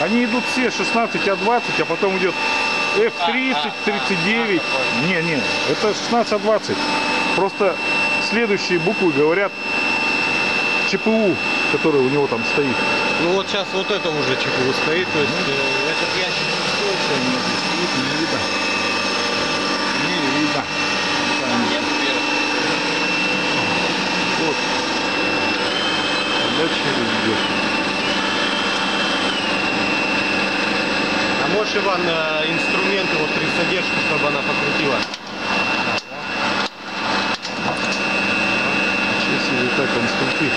Они идут все 16 А20, а потом идет F30, 39. Не, это 16 А20. Просто следующие буквы говорят ЧПУ, который у него там стоит. Ну вот сейчас вот это уже ЧПУ стоит, то есть этот ящик Стоит, что у меня здесь стоит, не видно. Не видно. там нет вверх. Вот. Дальше идет. А можешь, Иван, инструменты вот при задержке, чтобы она покрутила? Сейчас или так конструктив.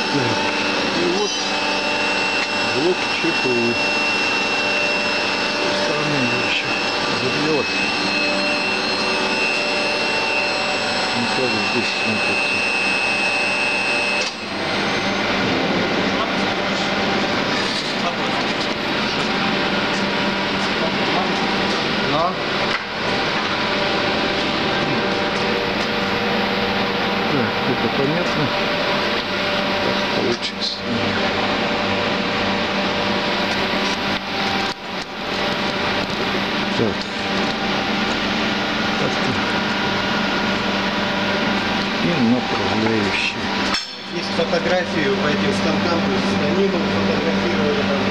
И вот блок ЧПУ. С той стороны его еще заделать. Ну как здесь смотрится. Но? Так, это понятно. Так получится. Так. Так-то. И направляющие. Есть фотографии по этим станкам, то есть они фотографировали там,